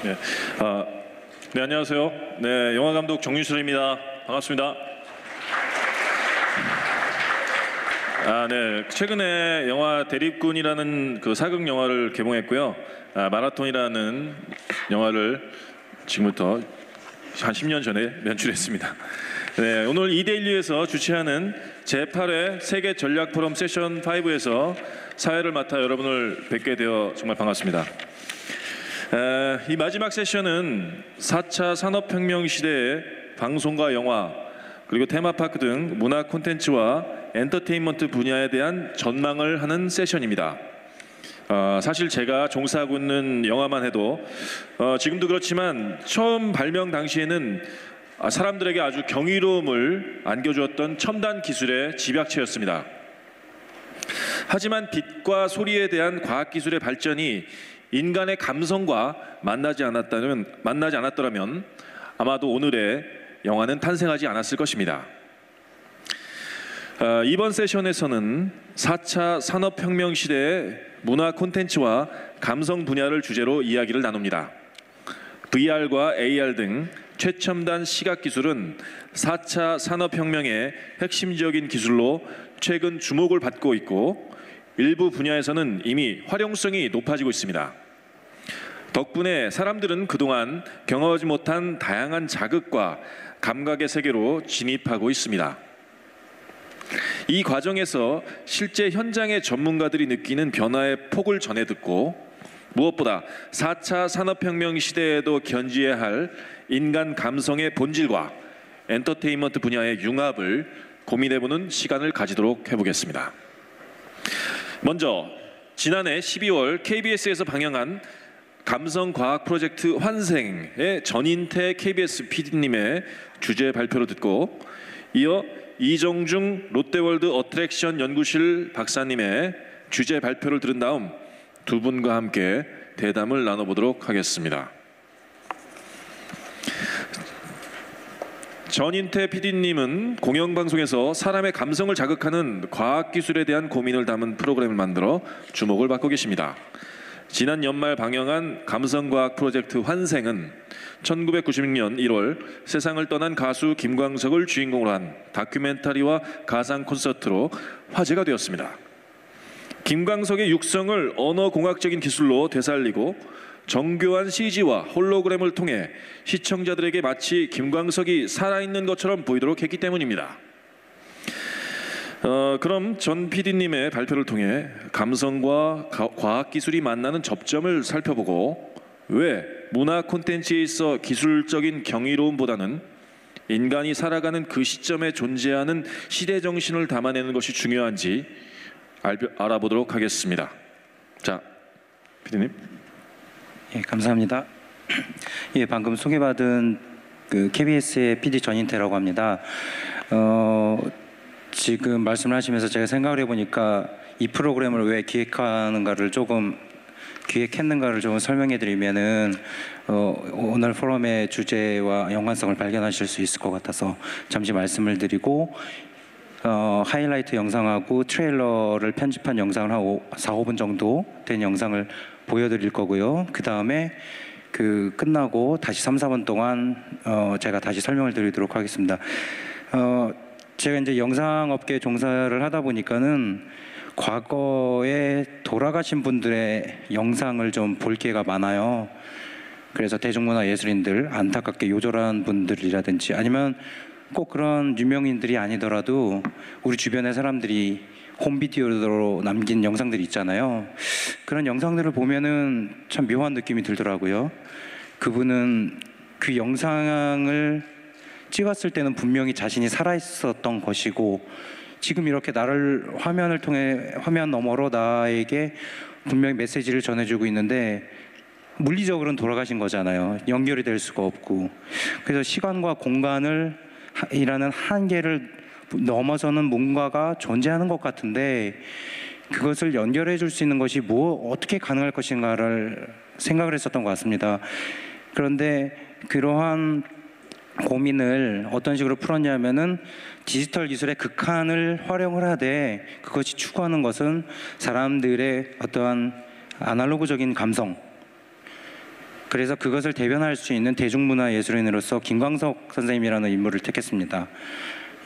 네, 네 안녕하세요. 네, 영화 감독 정윤철입니다. 반갑습니다. 네, 최근에 영화 대립군이라는 그 사극 영화를 개봉했고요. 마라톤이라는 영화를 지금부터 한 10년 전에 연출했습니다. 네, 오늘 이데일리에서 주최하는 제8회 세계 전략 포럼 세션 5에서 사회를 맡아 여러분을 뵙게 되어 정말 반갑습니다. 이 마지막 세션은 4차 산업혁명 시대의 방송과 영화 그리고 테마파크 등 문화 콘텐츠와 엔터테인먼트 분야에 대한 전망을 하는 세션입니다. 사실 제가 종사하고 있는 영화만 해도 지금도 그렇지만 처음 발명 당시에는 사람들에게 아주 경이로움을 안겨주었던 첨단 기술의 집약체였습니다. 하지만 빛과 소리에 대한 과학기술의 발전이 인간의 감성과 만나지 않았더라면 아마도 오늘의 영화는 탄생하지 않았을 것입니다. 이번 세션에서는 4차 산업혁명 시대의 문화 콘텐츠와 감성 분야를 주제로 이야기를 나눕니다. VR과 AR 등 최첨단 시각기술은 4차 산업혁명의 핵심적인 기술로 최근 주목을 받고 있고 일부 분야에서는 이미 활용성이 높아지고 있습니다. 덕분에 사람들은 그동안 경험하지 못한 다양한 자극과 감각의 세계로 진입하고 있습니다. 이 과정에서 실제 현장의 전문가들이 느끼는 변화의 폭을 전해 듣고 무엇보다 4차 산업혁명 시대에도 견지해야 할 인간 감성의 본질과 엔터테인먼트 분야의 융합을 고민해보는 시간을 가지도록 해보겠습니다. 먼저 지난해 12월 KBS에서 방영한 감성과학 프로젝트 환생의 전인태 KBS PD님의 주제 발표를 듣고 이어 이정중 롯데월드 어트랙션 연구실 박사님의 주제 발표를 들은 다음 두 분과 함께 대담을 나눠보도록 하겠습니다. 전인태 PD님은 공영방송에서 사람의 감성을 자극하는 과학기술에 대한 고민을 담은 프로그램을 만들어 주목을 받고 계십니다. 지난 연말 방영한 감성과학 프로젝트 환생은 1996년 1월 세상을 떠난 가수 김광석을 주인공으로 한 다큐멘터리와 가상 콘서트로 화제가 되었습니다. 김광석의 육성을 언어공학적인 기술로 되살리고 정교한 CG와 홀로그램을 통해 시청자들에게 마치 김광석이 살아있는 것처럼 보이도록 했기 때문입니다. 그럼 전 PD님의 발표를 통해 감성과 과학기술이 만나는 접점을 살펴보고 왜 문화 콘텐츠에 있어 기술적인 경이로움보다는 인간이 살아가는 그 시점에 존재하는 시대정신을 담아내는 것이 중요한지 알아보도록 하겠습니다. 자, PD님. 예, 감사합니다. 예, 방금 소개받은 그 KBS의 PD 전인태라고 합니다. 지금 말씀을 하시면서 제가 생각을 해보니까 이 프로그램을 왜 기획했는가를 조금 설명해 드리면은 오늘 포럼의 주제와 연관성을 발견하실 수 있을 것 같아서 잠시 말씀을 드리고 하이라이트 영상하고 트레일러를 편집한 영상을 한 4-5분 정도 된 영상을 보여드릴 거고요. 그 다음에 끝나고 다시 3-4분 동안 제가 다시 설명을 드리도록 하겠습니다. 제가 이제 영상업계 종사를 하다 보니까는 과거에 돌아가신 분들의 영상을 좀 볼 기회가 많아요. 그래서 대중문화 예술인들, 안타깝게 요절한 분들이라든지 아니면 꼭 그런 유명인들이 아니더라도 우리 주변의 사람들이 홈비디오로 남긴 영상들이 있잖아요. 그런 영상들을 보면은 참 묘한 느낌이 들더라고요. 그분은 그 영상을 찍었을 때는 분명히 자신이 살아있었던 것이고 지금 이렇게 화면을 통해 화면 너머로 나에게 분명히 메시지를 전해주고 있는데 물리적으로는 돌아가신 거잖아요. 연결이 될 수가 없고. 그래서 시간과 공간을 이라는 한계를 넘어서는 뭔가가 존재하는 것 같은데 그것을 연결해 줄 수 있는 것이 어떻게 가능할 것인가를 생각을 했었던 것 같습니다. 그런데 그러한 고민을 어떤 식으로 풀었냐면은 디지털 기술의 극한을 활용을 하되 그것이 추구하는 것은 사람들의 어떠한 아날로그적인 감성 그래서 그것을 대변할 수 있는 대중문화 예술인으로서 김광석 선생님이라는 인물을 택했습니다.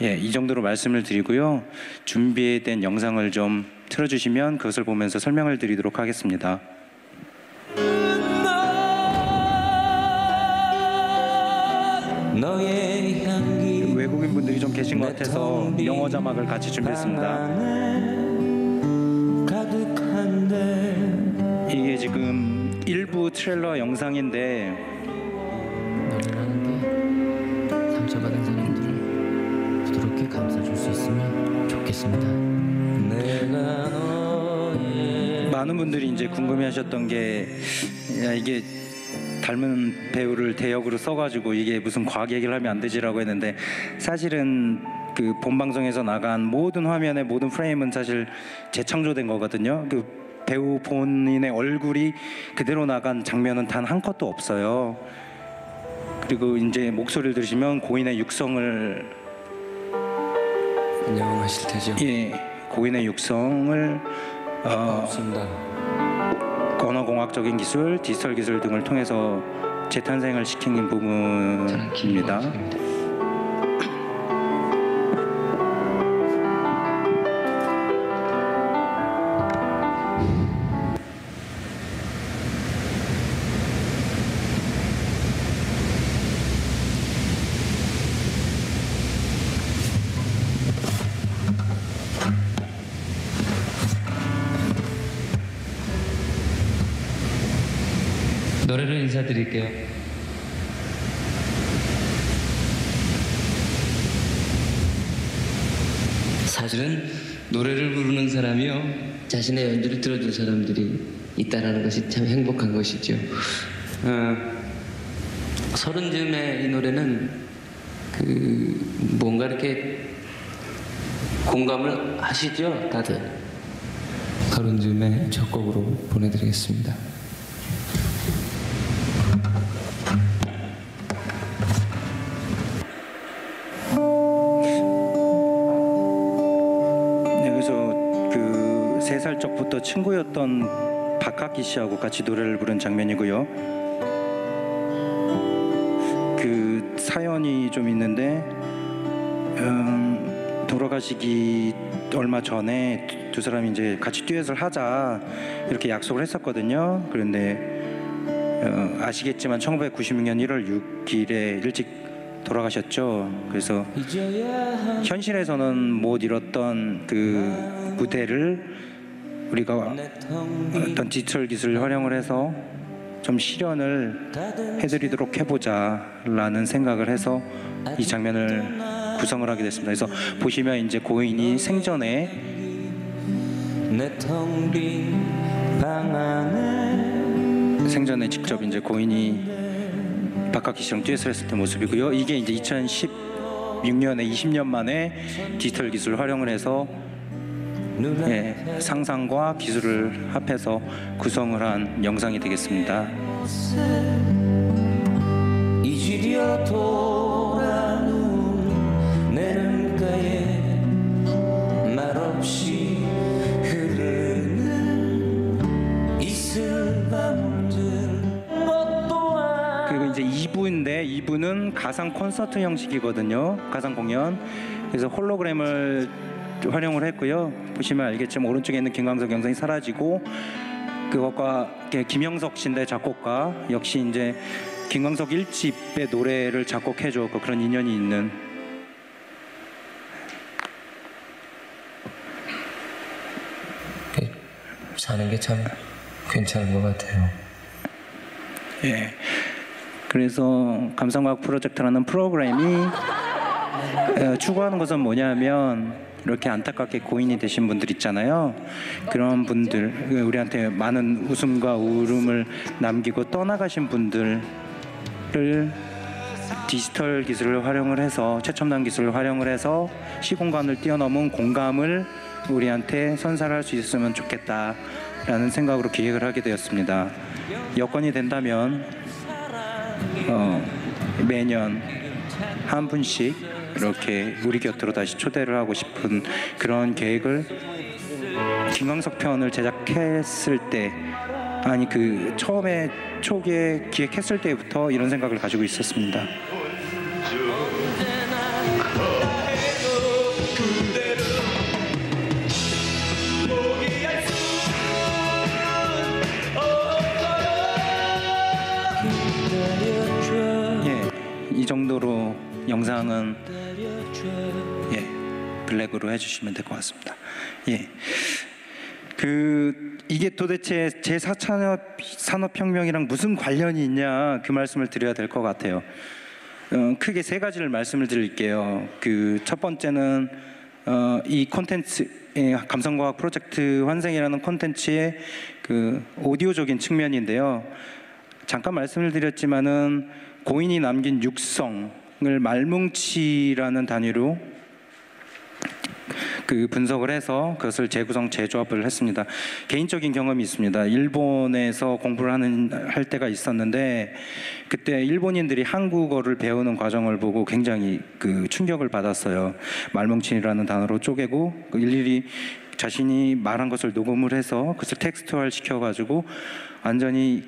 예, 이 정도로 말씀을 드리고요. 준비된 영상을 좀 틀어주시면 그것을 보면서 설명을 드리도록 하겠습니다. 너의 향기 외국인 분들이 좀 계신 것 같아서 영어 자막을 같이 준비했습니다. 가득한데 이게 지금 일부 트레일러 영상인데 노래를 하는 게 상처받은 사람들을 부드럽게 감싸줄 수 있으면 좋겠습니다. 내가 너의 많은 분들이 이제 궁금해하셨던 게 야, 이게 닮은 배우를 대역으로 써가지고 이게 무슨 과학 얘기를 하면 안 되지라고 했는데 사실은 그 본방송에서 나간 모든 화면의 모든 프레임은 사실 재창조된 거거든요. 그 배우 본인의 얼굴이 그대로 나간 장면은 단 한 컷도 없어요. 그리고 이제 목소리를 들으시면 고인의 육성을 안녕하실 테죠? 고인의 육성을 반갑습니다. 언어공학적인 기술, 디지털 기술 등을 통해서 재탄생을 시킨 부분입니다. 노래로 인사드릴게요. 사실은 노래를 부르는 사람이요, 자신의 연주를 들어준 사람들이 있다라는 것이 참 행복한 것이죠. 서른 즈음의 이 노래는 뭔가 이렇게 공감을 하시죠, 다들. 서른 즈음의 첫 곡으로 보내드리겠습니다. 여기서 그 3살 적부터 친구였던 박학기 씨하고 같이 노래를 부른 장면이고요. 그 사연이 좀 있는데 돌아가시기 얼마 전에 두 사람이 이제 같이 듀엣을 하자 이렇게 약속을 했었거든요. 그런데 아시겠지만 1996년 1월 6일에 일찍 돌아가셨죠. 그래서 현실에서는 못 이뤘던 그 무대를 우리가 어떤 디지털 기술을 활용을 해서 좀 실현을 해드리도록 해보자라는 생각을 해서 이 장면을 구성을 하게 됐습니다. 그래서 보시면 이제 고인이 생전에 직접 이제 고인이 박학기 씨랑 듀엣을 했을 때 모습이고요. 이게 이제 2016년에 20년 만에 디지털 기술을 활용을 해서 상상과 기술을 합해서 구성을 한 영상이 되겠습니다. 잊으려 돌아눈 내 눈가에 말없이 흐르는 이슬방울 그리고 이제 2부인데 2부는 가상 콘서트 형식이거든요. 가상 공연. 그래서 홀로그램을 활용을 했고요. 보시면 알겠지만 오른쪽에 있는 김광석 영상이 사라지고 그것과 김영석 신대 작곡가 역시 이제 김광석 1집의 노래를 작곡해 주었고 그런 인연이 있는 사는 게 참 괜찮은 것 같아요. 그래서 감성과학 프로젝트라는 프로그램이 추구하는 것은 뭐냐면 이렇게 안타깝게 고인이 되신 분들 있잖아요. 그런 분들, 우리한테 많은 웃음과 울음을 남기고 떠나가신 분들을 디지털 기술을 활용을 해서 최첨단 기술을 활용을 해서 시공간을 뛰어넘은 공감을 우리한테 선사할 수 있으면 좋겠다라는 생각으로 기획을 하게 되었습니다. 여건이 된다면 매년 한 분씩 이렇게 우리 곁으로 다시 초대를 하고 싶은 그런 계획을 김광석 편을 제작했을 때 아니 그 처음에 초기에 기획했을 때부터 이런 생각을 가지고 있었습니다. 이 정도로 영상은 블랙으로 해주시면 될 것 같습니다. 이게 도대체 제4 산업혁명이랑 무슨 관련이 있냐 그 말씀을 드려야 될 것 같아요. 크게 세 가지를 말씀을 드릴게요. 첫 번째는 이 콘텐츠 감성과학 프로젝트 환생이라는 콘텐츠의 오디오적인 측면인데요. 잠깐 말씀을 드렸지만은 고인이 남긴 육성을 말뭉치라는 단위로 분석을 해서 그것을 재구성 재조합을 했습니다. 개인적인 경험이 있습니다. 일본에서 공부를 할 때가 있었는데 그때 일본인들이 한국어를 배우는 과정을 보고 굉장히 충격을 받았어요. 말뭉치라는 단어로 쪼개고 일일이 자신이 말한 것을 녹음을 해서 그것을 텍스트화를 시켜가지고 완전히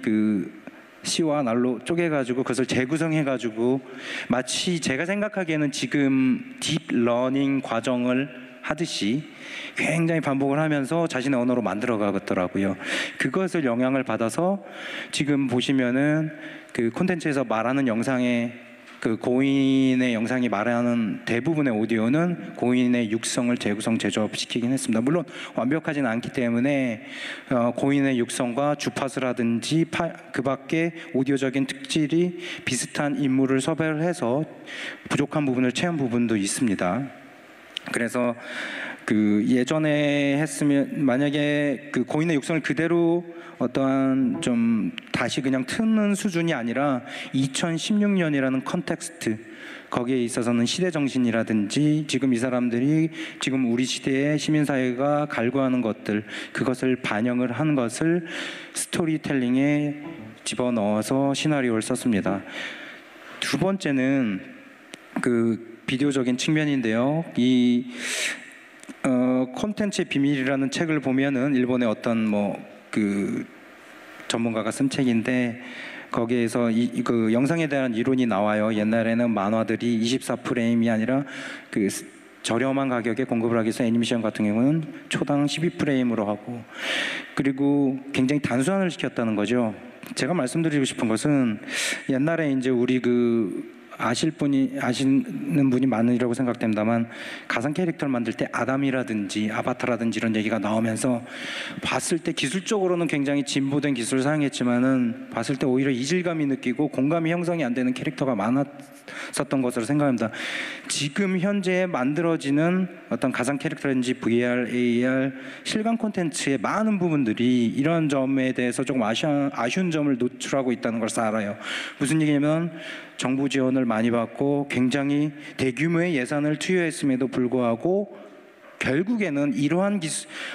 시와 날로 쪼개가지고 그것을 재구성해가지고 마치 제가 생각하기에는 지금 딥러닝 과정을 하듯이 굉장히 반복을 하면서 자신의 언어로 만들어 가더라고요. 그것을 영향을 받아서 지금 보시면은 콘텐츠에서 말하는 영상에 고인의 영상이 말하는 대부분의 오디오는 고인의 육성을 재구성 재조합시키긴 했습니다. 물론 완벽하진 않기 때문에 고인의 육성과 주파수라든지 그 밖에 오디오적인 특질이 비슷한 인물을 섭외를 해서 부족한 부분을 채운 부분도 있습니다. 그래서 예전에 했으면 만약에 고인의 육성을 그대로 어떠한 좀 다시 그냥 트는 수준이 아니라 2016년이라는 컨텍스트 거기에 있어서는 시대 정신이라든지 지금 이 사람들이 지금 우리 시대의 시민사회가 갈구하는 것들 그것을 반영을 한 것을 스토리텔링에 집어넣어서 시나리오를 썼습니다. 두 번째는 비디오적인 측면인데요. 이 콘텐츠의 비밀이라는 책을 보면은 일본의 어떤 전문가가 쓴 책인데 거기에서 그 영상에 대한 이론이 나와요. 옛날에는 만화들이 24프레임이 아니라 저렴한 가격에 공급을 하기 위해서 애니메이션 같은 경우는 초당 12프레임으로 하고 그리고 굉장히 단순화를 시켰다는 거죠. 제가 말씀드리고 싶은 것은 옛날에 이제 우리 아시는 분이 많으리라고 생각됩니다만 가상 캐릭터를 만들 때 아담이라든지 아바타라든지 이런 얘기가 나오면서 봤을 때 기술적으로는 굉장히 진보된 기술을 사용했지만은 봤을 때 오히려 이질감이 느끼고 공감이 형성이 안 되는 캐릭터가 많았었던 것으로 생각합니다. 지금 현재 만들어지는 어떤 가상 캐릭터라든지 VR, AR, 실감 콘텐츠의 많은 부분들이 이런 점에 대해서 조금 아쉬운 점을 노출하고 있다는 걸 알아요. 무슨 얘기냐면 정부 지원을 많이 받고 굉장히 대규모의 예산을 투여했음에도 불구하고 결국에는 이러한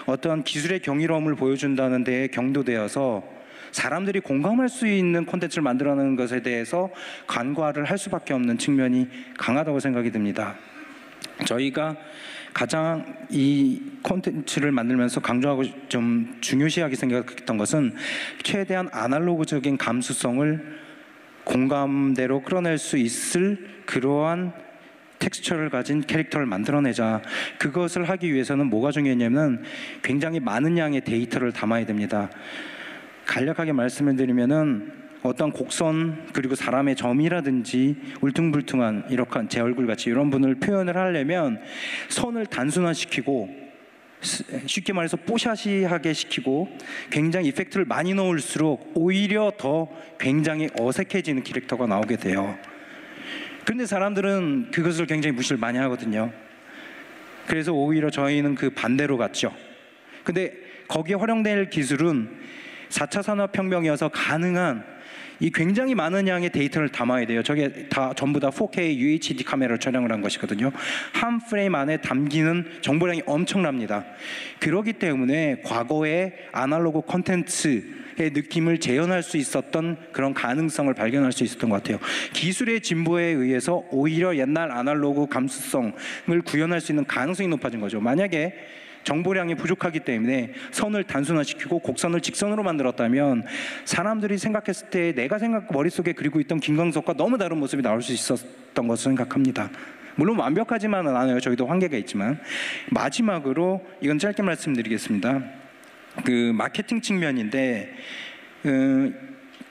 어떠한 기술의 경이로움을 보여준다는 데에 경도되어서 사람들이 공감할 수 있는 콘텐츠를 만들어내는 것에 대해서 간과를 할 수밖에 없는 측면이 강하다고 생각이 듭니다. 저희가 가장 이 콘텐츠를 만들면서 강조하고 좀 중요시하게 생각했던 것은 최대한 아날로그적인 감수성을 공감대로 끌어낼 수 있을 그러한 텍스처를 가진 캐릭터를 만들어내자. 그것을 하기 위해서는 뭐가 중요했냐면 굉장히 많은 양의 데이터를 담아야 됩니다. 간략하게 말씀을 드리면은 어떤 곡선 그리고 사람의 점이라든지 울퉁불퉁한 이렇게 제 얼굴 같이 이런 분을 표현을 하려면 선을 단순화시키고 쉽게 말해서 뽀샤시하게 시키고 굉장히 이펙트를 많이 넣을수록 오히려 더 굉장히 어색해지는 캐릭터가 나오게 돼요. 그런데 사람들은 그것을 굉장히 무시를 많이 하거든요. 그래서 오히려 저희는 반대로 갔죠. 근데 거기에 활용될 기술은 4차 산업혁명이어서 가능한 이 굉장히 많은 양의 데이터를 담아야 돼요. 저게 다 전부 다 4K UHD 카메라로 촬영을 한 것이거든요. 한 프레임 안에 담기는 정보량이 엄청납니다. 그렇기 때문에 과거의 아날로그 콘텐츠의 느낌을 재현할 수 있었던 그런 가능성을 발견할 수 있었던 것 같아요. 기술의 진보에 의해서 오히려 옛날 아날로그 감수성을 구현할 수 있는 가능성이 높아진 거죠. 만약에 정보량이 부족하기 때문에 선을 단순화시키고 곡선을 직선으로 만들었다면 사람들이 생각했을 때 내가 머릿속에 그리고 있던 김광석과 너무 다른 모습이 나올 수 있었던 것을 생각합니다. 물론 완벽하지만은 않아요. 저희도 한계가 있지만. 마지막으로 이건 짧게 말씀드리겠습니다. 그 마케팅 측면인데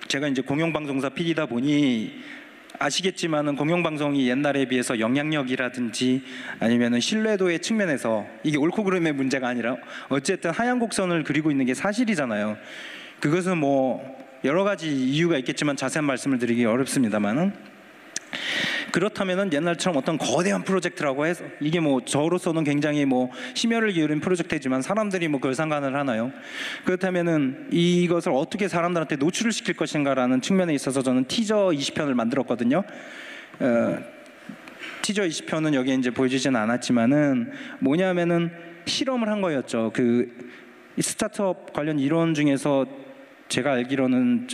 제가 이제 공영방송사 PD다 보니 아시겠지만은 공영방송이 옛날에 비해서 영향력이라든지 아니면은 신뢰도의 측면에서 이게 옳고 그름의 문제가 아니라 어쨌든 하얀 곡선을 그리고 있는 게 사실이잖아요. 그것은 뭐 여러 가지 이유가 있겠지만 자세한 말씀을 드리기 어렵습니다만은 그렇다면은 옛날처럼 어떤 거대한 프로젝트라고 해서 이게 뭐 저로서는 굉장히 뭐 심혈을 기울인 프로젝트지만 사람들이 뭐 그걸 상관을 하나요? 그렇다면은 이것을 어떻게 사람들한테 노출을 시킬 것인가라는 측면에 있어서 저는 티저 20편을 만들었거든요. 티저 20편은 여기에 이제 보여주지는 않았지만은 뭐냐면은 실험을 한 거였죠. 그 스타트업 관련 이론 중에서 제가 알기로는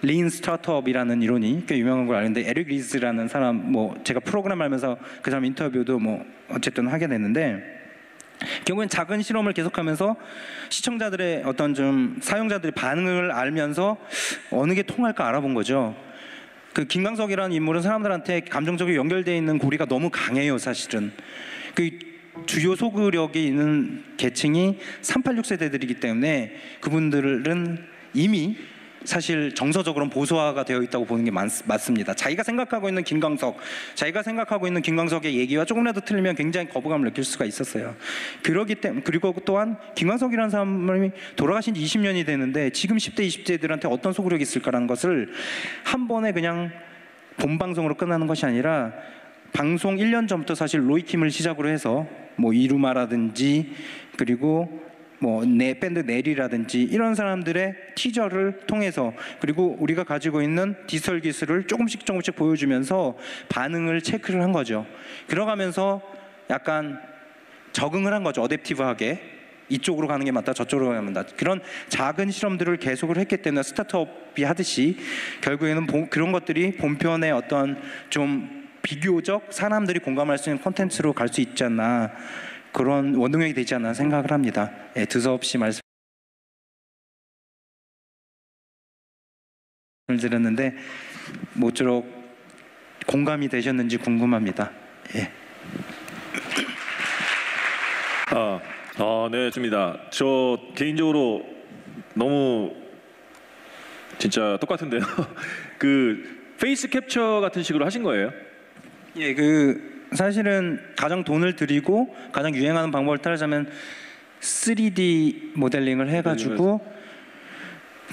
린 스타트업이라는 이론이 꽤 유명한 걸 아는데 에릭 리즈라는 사람 뭐 제가 프로그램 하면서 그 사람 인터뷰도 뭐 어쨌든 하게 됐는데 결국엔 작은 실험을 계속하면서 시청자들의 어떤 좀 사용자들의 반응을 알면서 어느 게 통할까 알아본 거죠. 그 김광석이라는 인물은 사람들한테 감정적으로 연결되어 있는 고리가 너무 강해요. 사실은 그 주요 소구력이 있는 계층이 386세대들이기 때문에 그분들은 이미 사실 정서적으로는 보수화가 되어 있다고 보는 게 맞습니다. 자기가 생각하고 있는 김광석의 얘기와 조금이라도 틀리면 굉장히 거부감을 느낄 수가 있었어요. 그러기 때문에 그리고 또한 김광석이라는 사람이 돌아가신 지 20년이 되는데 지금 10대, 20대들한테 어떤 소구력이 있을까라는 것을 한 번에 그냥 본방송으로 끝나는 것이 아니라 방송 1년 전부터 사실 로이킴을 시작으로 해서 뭐 이루마라든지 그리고 뭐 밴드 넬이라든지 이런 사람들의 티저를 통해서 그리고 우리가 가지고 있는 디지털 기술을 조금씩 보여주면서 반응을 체크를 한 거죠. 그러가면서 약간 적응을 한 거죠. 어댑티브하게 이쪽으로 가는 게 맞다 저쪽으로 가는 게 맞다. 그런 작은 실험들을 계속을 했기 때문에 스타트업이 하듯이 결국에는 그런 것들이 본편의 어떤 좀 비교적 사람들이 공감할 수 있는 콘텐츠로 갈 수 있지 않나, 그런 원동력이 되지 않나 생각을 합니다. 예, 두서없이 말씀을 드렸는데 모쪼록 공감이 되셨는지 궁금합니다. 예. 네, 좋습니다. 저 개인적으로 너무 진짜 똑같은데요. 그 페이스 캡처 같은 식으로 하신 거예요? 예, 그 사실은 가장 돈을 들이고 가장 유행하는 방법을 따르자면 3D 모델링을 해가지고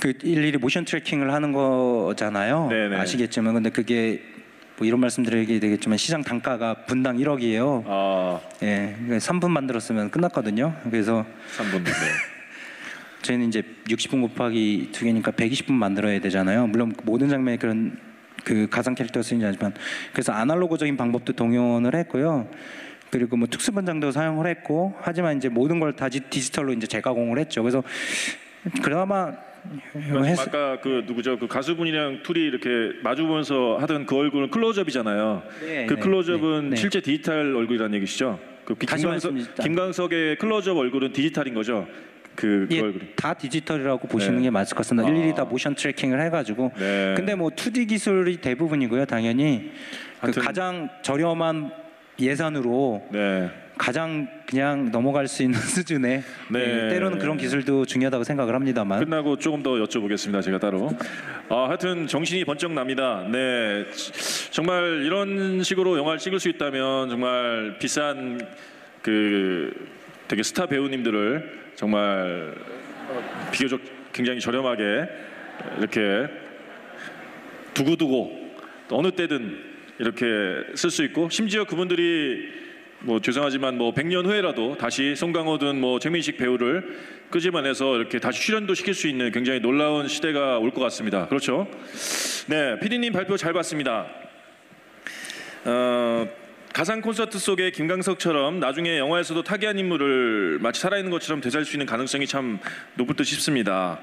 그 일일이 모션 트래킹을 하는 거잖아요. 네네. 아시겠지만 근데 그게 뭐 이런 말씀드리게 되겠지만 시장 단가가 분당 1억이에요. 예, 3분 만들었으면 끝났거든요. 그래서 3분. 네. 저희는 이제 60분 곱하기 2개니까 120분 만들어야 되잖아요. 물론 모든 장면에 그런 그 가상 캐릭터가 쓰이지 않지만, 그래서 아날로그적인 방법도 동원을 했고요. 그리고 뭐 특수 분장도 사용을 했고, 하지만 이제 모든 걸 다 디지털로 이제 재가공을 했죠. 그래서 그나마 아까 그 누구죠? 그 가수분이랑 둘이 이렇게 마주보면서 하던 그 얼굴은 클로즈업이잖아요. 네, 그 클로즈업은 네. 실제 디지털 얼굴이라는 얘기시죠? 그 김광석의 클로즈업 얼굴은 디지털인 거죠? 그 예, 얼굴이. 다 디지털이라고 보시는 네. 게 맞을 것 같습니다. 일일이 다 모션 트래킹을 해가지고. 네. 근데 뭐 2D 기술이 대부분이고요. 당연히 그 가장 저렴한 예산으로 네. 가장 그냥 넘어갈 수 있는 수준의 네. 때로는 그런 기술도 중요하다고 생각을 합니다만. 끝나고 조금 더 여쭤보겠습니다. 제가 따로. 하여튼 정신이 번쩍 납니다. 네, 정말 이런 식으로 영화를 찍을 수 있다면 정말 비싼 그 되게 스타 배우님들을 정말 비교적 굉장히 저렴하게 이렇게 두고두고 어느 때든 이렇게 쓸 수 있고, 심지어 그분들이 뭐 죄송하지만 뭐 100년 후에라도 다시 송강호든 뭐 최민식 배우를 끄집어내서 이렇게 다시 출연도 시킬 수 있는 굉장히 놀라운 시대가 올 것 같습니다. 그렇죠? 네, PD님 발표 잘 봤습니다. 가상 콘서트 속의 김광석처럼 나중에 영화에서도 타기한 인물을 마치 살아있는 것처럼 되살릴 수 있는 가능성이 참 높을 듯 싶습니다.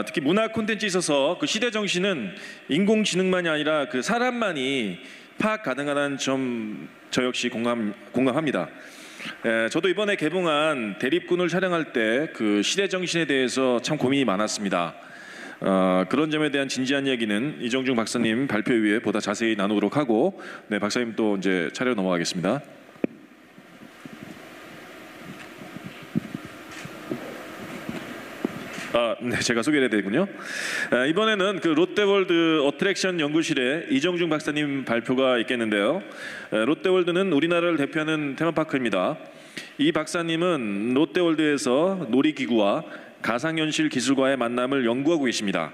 특히 문화 콘텐츠에 있어서 그 시대 정신은 인공지능만이 아니라 그 사람만이 파악 가능하다는 점 저 역시 공감합니다. 저도 이번에 개봉한 대립군을 촬영할 때 그 시대 정신에 대해서 참 고민이 많았습니다. 그런 점에 대한 진지한 얘기는 이정중 박사님 발표 이후에 보다 자세히 나누도록 하고, 네, 박사님 또 이제 차례로 넘어가겠습니다. 네, 제가 소개를 해야 되군요. 이번에는 그 롯데월드 어트랙션 연구실의 이정중 박사님 발표가 있겠는데요. 롯데월드는 우리나라를 대표하는 테마파크입니다. 이 박사님은 롯데월드에서 놀이기구와 가상현실 기술과의 만남을 연구하고 계십니다.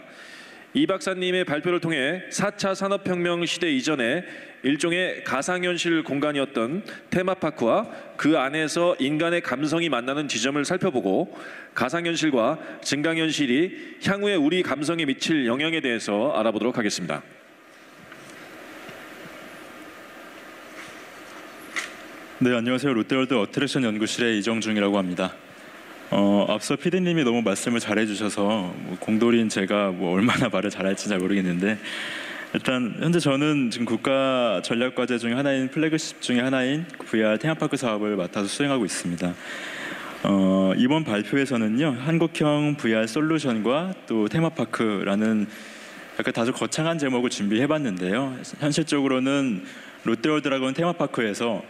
이 박사님의 발표를 통해 4차 산업혁명 시대 이전에 일종의 가상현실 공간이었던 테마파크와 그 안에서 인간의 감성이 만나는 지점을 살펴보고 가상현실과 증강현실이 향후에 우리 감성에 미칠 영향에 대해서 알아보도록 하겠습니다. 네, 안녕하세요. 롯데월드 어트랙션 연구실의 이정중이라고 합니다. 앞서 PD님이 너무 말씀을 잘해주셔서 공돌인 제가 얼마나 말을 잘할지 잘 모르겠는데, 일단 현재 저는 지금 국가 전략과제 중에 하나인 플래그십 중에 하나인 VR 테마파크 사업을 맡아서 수행하고 있습니다. 이번 발표에서는요, 한국형 VR 솔루션과 또 테마파크라는 약간 다소 거창한 제목을 준비해봤는데요. 현실적으로는 롯데월드라고는 테마파크에서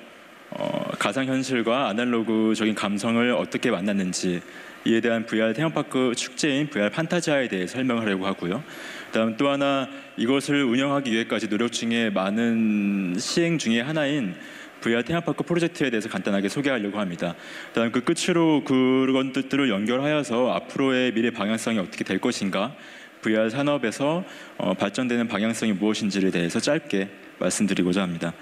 가상현실과 아날로그적인 감성을 어떻게 만났는지 이에 대한 VR 테마파크 축제인 VR 판타지아에 대해 설명하려고 하고요. 그다음 또 하나, 이것을 운영하기 위해까지 노력 중에 많은 시행 중에 하나인 VR 테마파크 프로젝트에 대해서 간단하게 소개하려고 합니다. 그다음 그 끝으로 그런 뜻들을 연결하여서 앞으로의 미래 방향성이 어떻게 될 것인가, VR 산업에서 발전되는 방향성이 무엇인지에 대해서 짧게 말씀드리고자 합니다.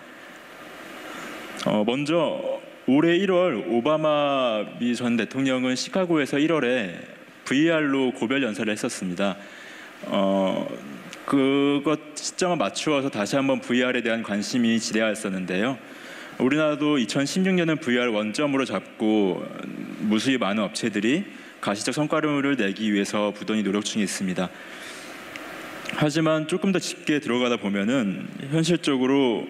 먼저 올해 1월 오바마 미 전 대통령은 시카고에서 1월에 VR로 고별 연설을 했었습니다. 그것 시점을 맞추어서 다시 한번 VR에 대한 관심이 지대하였었는데요. 우리나라도 2016년은 VR 원점으로 잡고 무수히 많은 업체들이 가시적 성과를 내기 위해서 부단히 노력 중에 있습니다. 하지만 조금 더 깊게 들어가다 보면은 현실적으로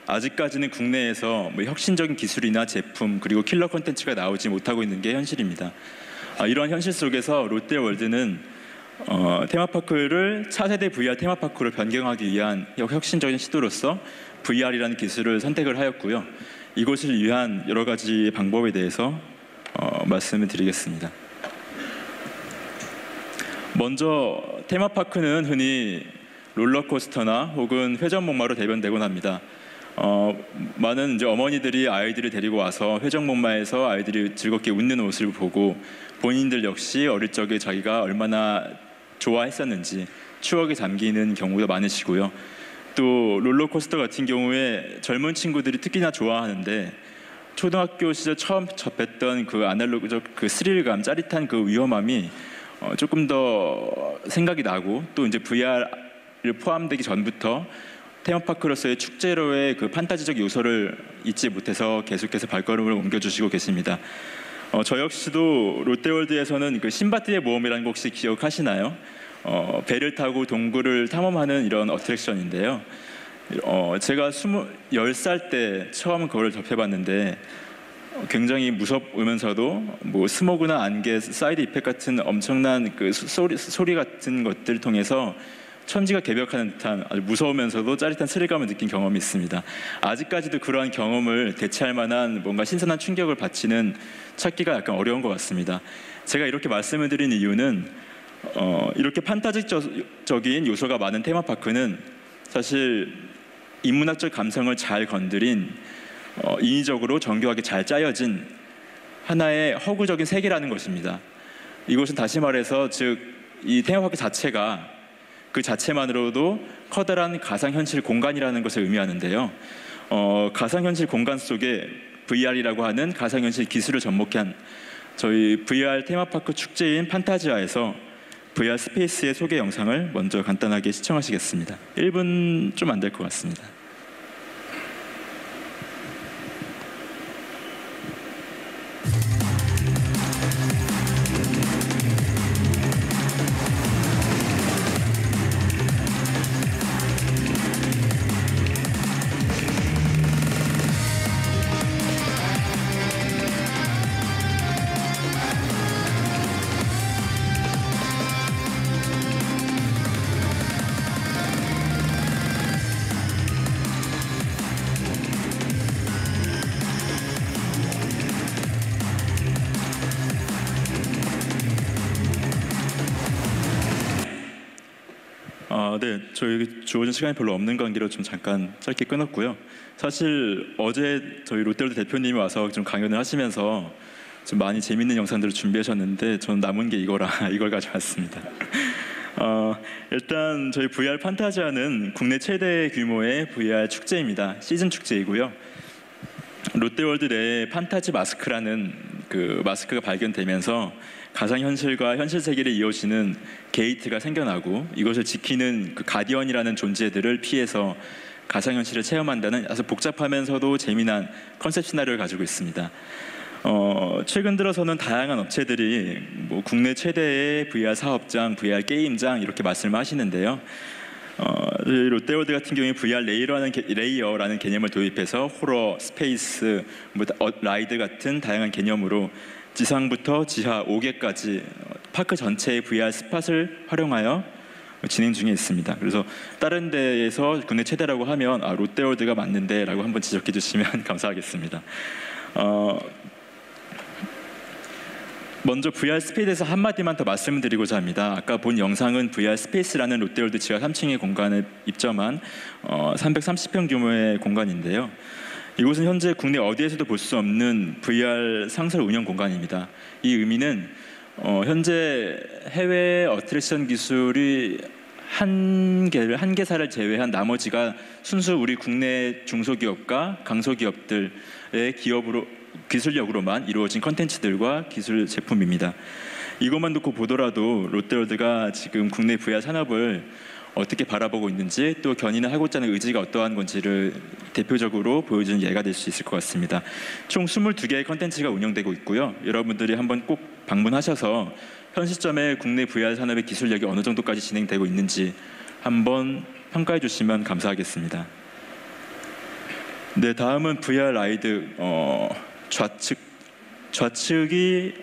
아직까지는 국내에서 혁신적인 기술이나 제품 그리고 킬러 콘텐츠가 나오지 못하고 있는 게 현실입니다. 이러한 현실 속에서 롯데월드는 테마파크를 차세대 VR 테마파크로 변경하기 위한 혁신적인 시도로서 VR이라는 기술을 선택을 하였고요. 이것을 위한 여러 가지 방법에 대해서 말씀을 드리겠습니다. 먼저 테마파크는 흔히 롤러코스터나 혹은 회전목마로 대변되곤 합니다. 많은 이제 어머니들이 아이들을 데리고 와서 회전목마에서 아이들이 즐겁게 웃는 모습을 보고 본인들 역시 어릴 적에 자기가 얼마나 좋아했었는지 추억에 잠기는 경우가 많으시고요. 또 롤러코스터 같은 경우에 젊은 친구들이 특히나 좋아하는데, 초등학교 시절 처음 접했던 그 아날로그적 그 스릴감, 짜릿한 그 위험함이 조금 더 생각이 나고, 또 이제 VR을 포함되기 전부터 테마파크로서의 축제로의 그 판타지적 요소를 잊지 못해서 계속해서 발걸음을 옮겨주시고 계십니다. 저 역시도 롯데월드에서는 그 신바트의 모험이라는 거 혹시 기억하시나요? 배를 타고 동굴을 탐험하는 이런 어트랙션인데요. 제가 10살 때 처음 그걸 접해봤는데 굉장히 무섭으면서도 스모그나 안개, 사이드 이펙트 같은 엄청난 그 소리 같은 것들을 통해서 천지가 개벽하는 듯한 아주 무서우면서도 짜릿한 스릴감을 느낀 경험이 있습니다. 아직까지도 그러한 경험을 대체할 만한 뭔가 신선한 충격을 받지는 찾기가 약간 어려운 것 같습니다. 제가 이렇게 말씀을 드린 이유는 이렇게 판타지적인 요소가 많은 테마파크는 사실 인문학적 감성을 잘 건드린 인위적으로 정교하게 잘 짜여진 하나의 허구적인 세계라는 것입니다. 이것은 다시 말해서 즉 이 테마파크 자체가 그 자체만으로도 커다란 가상현실 공간이라는 것을 의미하는데요. 가상현실 공간 속에 VR이라고 하는 가상현실 기술을 접목한 저희 VR 테마파크 축제인 판타지아에서 VR 스페이스의 소개 영상을 먼저 간단하게 시청하시겠습니다. 1분 좀 안 될 것 같습니다. 네, 저희 주어진 시간이 별로 없는 관계로 좀 잠깐 짧게 끊었고요. 사실 어제 저희 롯데월드 대표님이 와서 좀 강연을 하시면서 좀 많이 재밌는 영상들을 준비하셨는데 저는 남은 게 이거라 이걸 가져왔습니다. 일단 저희 VR 판타지아는 국내 최대 규모의 VR 축제입니다. 시즌 축제이고요. 롯데월드 내에 판타지 마스크라는 그 마스크가 발견되면서 가상현실과 현실 세계를 이어지는 게이트가 생겨나고 이것을 지키는 그 가디언이라는 존재들을 피해서 가상현실을 체험한다는 아주 복잡하면서도 재미난 컨셉 시나리오를 가지고 있습니다. 최근 들어서는 다양한 업체들이 뭐 국내 최대의 VR 사업장, VR 게임장 이렇게 말씀을 하시는데요. 롯데월드 같은 경우에 VR 레이어라는 개념을 도입해서 호러, 스페이스, 라이드 같은 다양한 개념으로 지상부터 지하 5개까지 파크 전체의 VR 스팟을 활용하여 진행 중에 있습니다. 그래서 다른 데에서 국내 최대라고 하면 롯데월드가 맞는데 라고 한번 지적해 주시면 감사하겠습니다. 먼저 VR 스페이스에 대해서 한마디만 더 말씀을 드리고자 합니다. 아까 본 영상은 VR 스페이스라는 롯데월드 지하 3층의 공간에 입점한 330평 규모의 공간인데요. 이곳은 현재 국내 어디에서도 볼 수 없는 VR 상설 운영 공간입니다. 이 의미는 현재 해외 어트랙션 기술이 한 개사를 제외한 나머지가 순수 우리 국내 중소기업과 강소기업들의 기술력으로만 이루어진 컨텐츠들과 기술 제품입니다. 이것만 놓고 보더라도 롯데월드가 지금 국내 VR 산업을 어떻게 바라보고 있는지 또 견인을 하고자 하는 의지가 어떠한 건지를 대표적으로 보여주는 예가 될 수 있을 것 같습니다. 총 22개의 컨텐츠가 운영되고 있고요. 여러분들이 한번 꼭 방문하셔서 현 시점에 국내 VR 산업의 기술력이 어느 정도까지 진행되고 있는지 한번 평가해 주시면 감사하겠습니다. 네, 다음은 VR 라이드 좌측이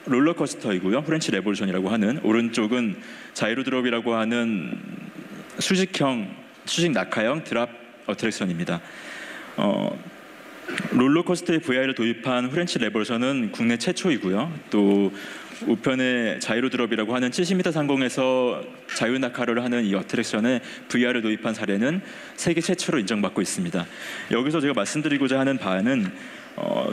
롤러코스터이고요. 프렌치 레볼루션이라고 하는, 오른쪽은 자이로드롭이라고 하는 수직 낙하형 드랍 어트랙션입니다. 롤러코스터에 VR을 도입한 프렌치 레볼루션은 국내 최초이고요. 또 우편에 자이로드롭이라고 하는 70m 상공에서 자유낙하를 하는 이 어트랙션에 VR을 도입한 사례는 세계 최초로 인정받고 있습니다. 여기서 제가 말씀드리고자 하는 바는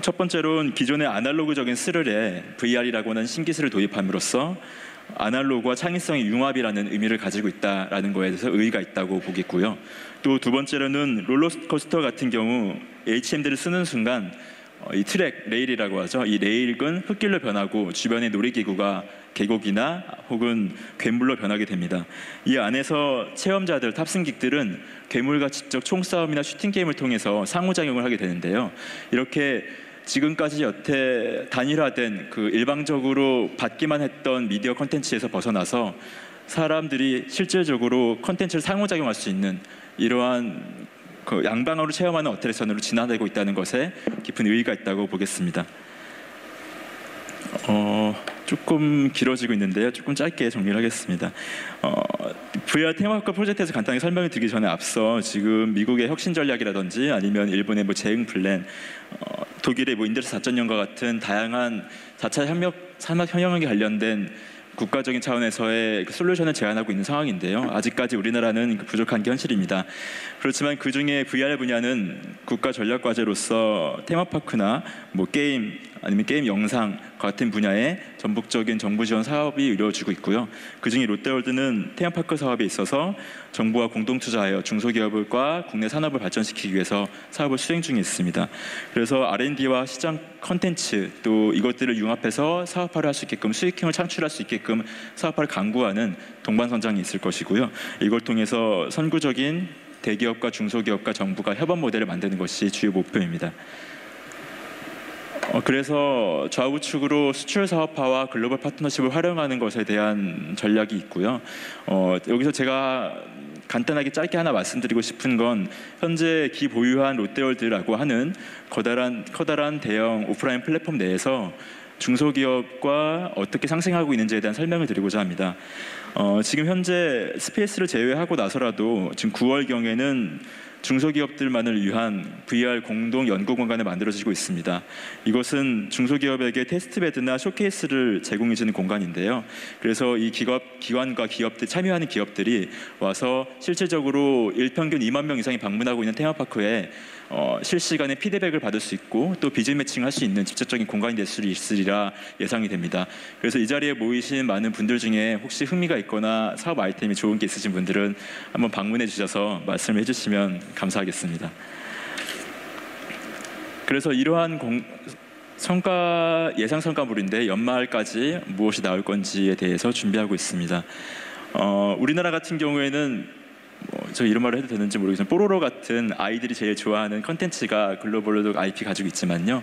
첫 번째로는 기존의 아날로그적인 스릴에 VR이라고 하는 신기술을 도입함으로써 아날로그와 창의성의 융합이라는 의미를 가지고 있다라는 거에 대해서 의의가 있다고 보겠고요. 또 두 번째로는 롤러코스터 같은 경우 HMD를 쓰는 순간 이 트랙, 레일이라고 하죠. 이 레일은 흙길로 변하고 주변의 놀이기구가 계곡이나 혹은 괴물로 변하게 됩니다. 이 안에서 체험자들, 탑승객들은 괴물과 직접 총싸움이나 슈팅 게임을 통해서 상호작용을 하게 되는데요. 이렇게 지금까지 여태 단일화된 그 일방적으로 받기만 했던 미디어 콘텐츠에서 벗어나서 사람들이 실질적으로 콘텐츠를 상호작용할 수 있는 이러한 그 양방으로 체험하는 어트랙션으로 진화되고 있다는 것에 깊은 의의가 있다고 보겠습니다. 조금 길어지고 있는데요. 조금 짧게 정리를 하겠습니다. VR 테마파크 프로젝트에서 간단히 설명을 드리기 전에 앞서 지금 미국의 혁신 전략이라든지 아니면 일본의 뭐 재응 플랜, 독일의 뭐 인더스트리 4.0과 같은 다양한 4차 산업혁명에 관련된 국가적인 차원에서의 솔루션을 제안하고 있는 상황인데요. 아직까지 우리나라는 부족한 게 현실입니다. 그렇지만 그중에 VR 분야는 국가 전략 과제로서 테마파크나 뭐 게임 아니면 게임 영상 같은 분야에 전폭적인 정부 지원 사업이 이루어지고 있고요. 그중에 롯데월드는 테마파크 사업에 있어서 정부와 공동 투자하여 중소기업과 국내 산업을 발전시키기 위해서 사업을 수행 중에 있습니다. 그래서 R&D와 시장 컨텐츠 또 이것들을 융합해서 사업화를 할 수 있게끔 수익형을 창출할 수 있게끔 사업화를 강구하는 동반선장이 있을 것이고요. 이걸 통해서 선구적인 대기업과 중소기업과 정부가 협업 모델을 만드는 것이 주요 목표입니다. 그래서 좌우측으로 수출 사업화와 글로벌 파트너십을 활용하는 것에 대한 전략이 있고요. 여기서 제가 간단하게 짧게 하나 말씀드리고 싶은 건 현재 기보유한 롯데월드라고 하는 커다란 대형 오프라인 플랫폼 내에서 중소기업과 어떻게 상생하고 있는지에 대한 설명을 드리고자 합니다. 지금 현재 스페이스를 제외하고 나서라도 지금 9월경에는 중소기업들만을 위한 VR 공동 연구 공간을 만들어지고 있습니다. 이것은 중소기업에게 테스트베드나 쇼케이스를 제공해주는 공간인데요. 그래서 이 기관과 기업들, 참여하는 기업들이 와서 실질적으로 일평균 2만 명 이상이 방문하고 있는 테마파크에 실시간에 피드백을 받을 수 있고 또 비즈 매칭할 수 있는 직접적인 공간이 될 수 있으리라 예상이 됩니다. 그래서 이 자리에 모이신 많은 분들 중에 혹시 흥미가 있거나 사업 아이템이 좋은 게 있으신 분들은 한번 방문해 주셔서 말씀을 해주시면 감사하겠습니다. 그래서 이러한 예상 성과물인데 연말까지 무엇이 나올 건지에 대해서 준비하고 있습니다. 우리나라 같은 경우에는 저 이런 말을 해도 되는지 모르겠지만 뽀로로 같은 아이들이 제일 좋아하는 컨텐츠가 글로벌로 IP 가지고 있지만요.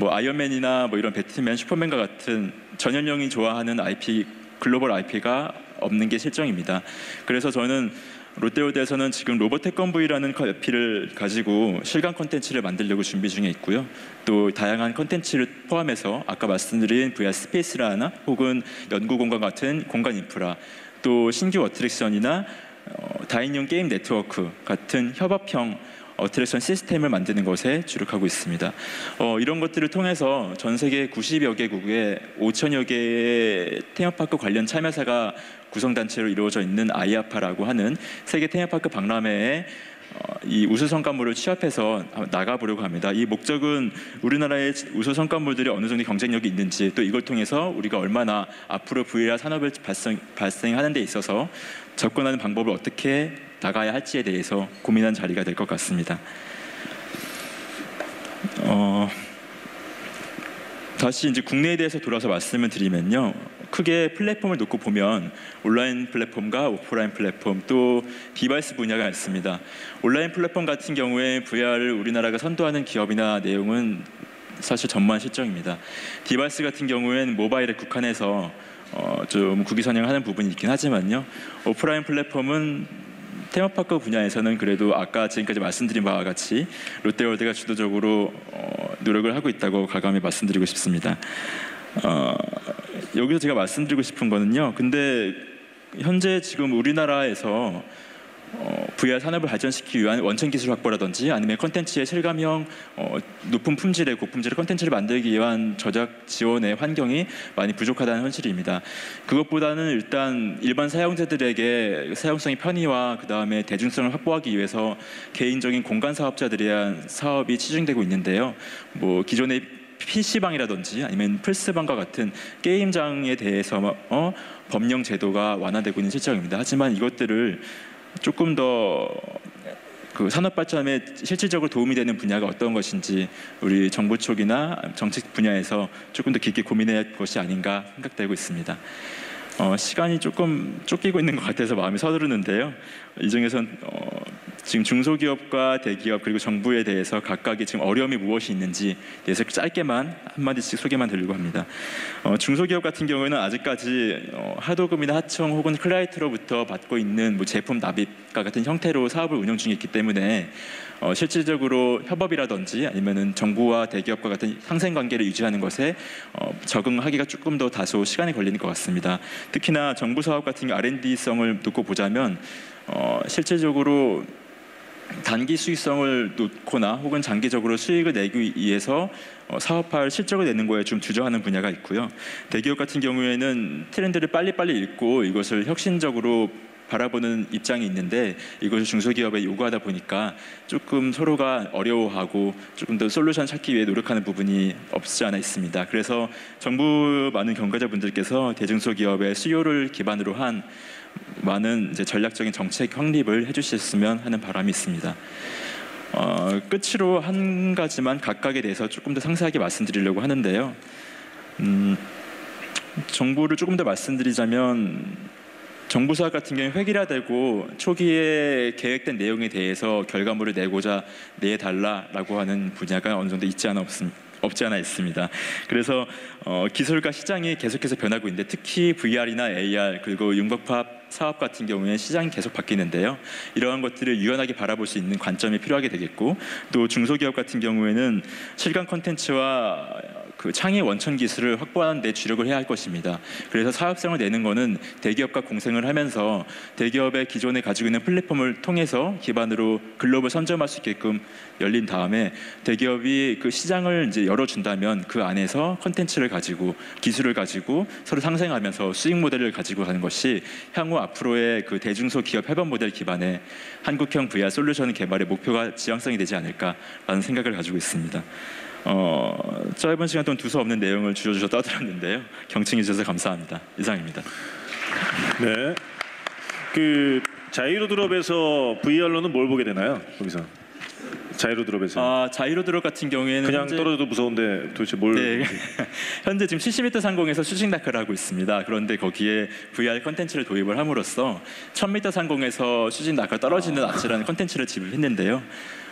아이언맨이나 이런 배트맨, 슈퍼맨과 같은 전 연령이 좋아하는 IP, 글로벌 IP가 없는 게 실정입니다. 그래서 저는 롯데월드에서는 지금 로봇 태권브이라는 IP를 가지고 실감 컨텐츠를 만들려고 준비 중에 있고요. 또 다양한 컨텐츠를 포함해서 아까 말씀드린 VR 스페이스라나 혹은 연구공간 같은 공간 인프라, 또 신규 어트랙션이나 다인용 게임 네트워크 같은 협업형 어트랙션 시스템을 만드는 것에 주력하고 있습니다. 이런 것들을 통해서 전 세계 90여 개국에 5천여 개의 테마파크 관련 참여사가 구성단체로 이루어져 있는 아이아파라고 하는 세계 테마파크 박람회에 이 우수 성과물을 취합해서 나가보려고 합니다. 이 목적은 우리나라의 우수 성과물들이 어느 정도 경쟁력이 있는지, 또 이걸 통해서 우리가 얼마나 앞으로 VR 산업을 발생하는 데 있어서 접근하는 방법을 어떻게 나가야 할지에 대해서 고민한 자리가 될 것 같습니다. 다시 이제 국내에 대해서 돌아서 말씀을 드리면요. 크게 플랫폼을 놓고 보면 온라인 플랫폼과 오프라인 플랫폼, 또 디바이스 분야가 있습니다. 온라인 플랫폼 같은 경우에 VR을 우리나라가 선도하는 기업이나 내용은 사실 전무한 실정입니다. 디바이스 같은 경우에는 모바일에 국한해서 좀 국위선양하는 부분이 있긴 하지만요. 오프라인 플랫폼은 테마파크 분야에서는 그래도 아까 지금까지 말씀드린 바와 같이 롯데월드가 주도적으로 노력을 하고 있다고 가감히 말씀드리고 싶습니다. 여기서 제가 말씀드리고 싶은 거는요. 근데 현재 지금 우리나라에서 VR 산업을 발전시키기 위한 원천 기술 확보라든지 아니면 컨텐츠의 실감형 높은 품질의 고품질의 컨텐츠를 만들기 위한 저작 지원의 환경이 많이 부족하다는 현실입니다. 그것보다는 일단 일반 사용자들에게 사용성의 편의와 그 다음에 대중성을 확보하기 위해서 개인적인 공간 사업자들에 대한 사업이 치중되고 있는데요. 기존의 PC방이라든지 아니면 플스방과 같은 게임장에 대해서 법령 제도가 완화되고 있는 실정입니다. 하지만 이것들을 조금 더 그 산업 발전에 실질적으로 도움이 되는 분야가 어떤 것인지 우리 정부 쪽이나 정책 분야에서 조금 더 깊게 고민해야 할 것이 아닌가 생각되고 있습니다. 시간이 조금 쫓기고 있는 것 같아서 마음이 서두르는데요. 이 중에선 지금 중소기업과 대기업 그리고 정부에 대해서 각각의 지금 어려움이 무엇이 있는지 대해서 짧게만 한마디씩 소개만 드리려고 합니다. 중소기업 같은 경우에는 아직까지 하도급이나 하청 혹은 클라이트로부터 받고 있는 제품 납입과 같은 형태로 사업을 운영 중에 있기 때문에 실질적으로 협업이라든지 아니면은 정부와 대기업과 같은 상생 관계를 유지하는 것에 적응하기가 조금 더 다소 시간이 걸리는 것 같습니다. 특히나 정부 사업 같은 경우 R&D성을 놓고 보자면 실질적으로 단기 수익성을 놓거나 혹은 장기적으로 수익을 내기 위해서 사업화를 실적을 내는 거에 좀 주저하는 분야가 있고요. 대기업 같은 경우에는 트렌드를 빨리빨리 읽고 이것을 혁신적으로 바라보는 입장이 있는데 이것을 중소기업에 요구하다 보니까 조금 서로가 어려워하고 조금 더 솔루션 찾기 위해 노력하는 부분이 없지 않아 있습니다. 그래서 정부 많은 경과자분들께서 대중소기업의 수요를 기반으로 한 많은 이제 전략적인 정책 확립을 해주셨으면 하는 바람이 있습니다. 끝으로 한 가지만 각각에 대해서 조금 더 상세하게 말씀드리려고 하는데요. 정보를 조금 더 말씀드리자면 정부 사업 같은 경우에 획일화되고 초기에 계획된 내용에 대해서 결과물을 내달라라고 하는 분야가 어느 정도 없지 않아 있습니다. 그래서 기술과 시장이 계속해서 변하고 있는데 특히 VR이나 AR 그리고 융복합 사업 같은 경우에 시장이 계속 바뀌는데요. 이러한 것들을 유연하게 바라볼 수 있는 관점이 필요하게 되겠고 또 중소기업 같은 경우에는 실감 콘텐츠와 그 창의 원천 기술을 확보하는 데 주력을 해야 할 것입니다. 그래서 사업성을 내는 것은 대기업과 공생을 하면서 대기업의 기존에 가지고 있는 플랫폼을 통해서 기반으로 글로벌 선점할 수 있게끔 열린 다음에 대기업이 그 시장을 이제 열어준다면 그 안에서 컨텐츠를 가지고 기술을 가지고 서로 상생하면서 수익 모델을 가지고 가는 것이 향후 앞으로의 그 대중소 기업 협업 모델 기반의 한국형 VR 솔루션 개발의 목표가 지향성이 되지 않을까라는 생각을 가지고 있습니다. 짧은 시간 동안 두서없는 내용을 주저주저 떠들었는데요. 경청해 주셔서 감사합니다. 이상입니다. 네. 그 자이로 드롭에서 VR로는 뭘 보게 되나요? 거기서 자이로 드롭에서 자이로 드롭 같은 경우에는 그냥 떨어져도 무서운데 도대체 뭘? 네. 현재 지금 70m 상공에서 슈팅 다크를 하고 있습니다. 그런데 거기에 VR 컨텐츠를 도입을 함으로써 1000m 상공에서 슈팅 다크가 떨어지는 아치라는 컨텐츠를 지불했는데요.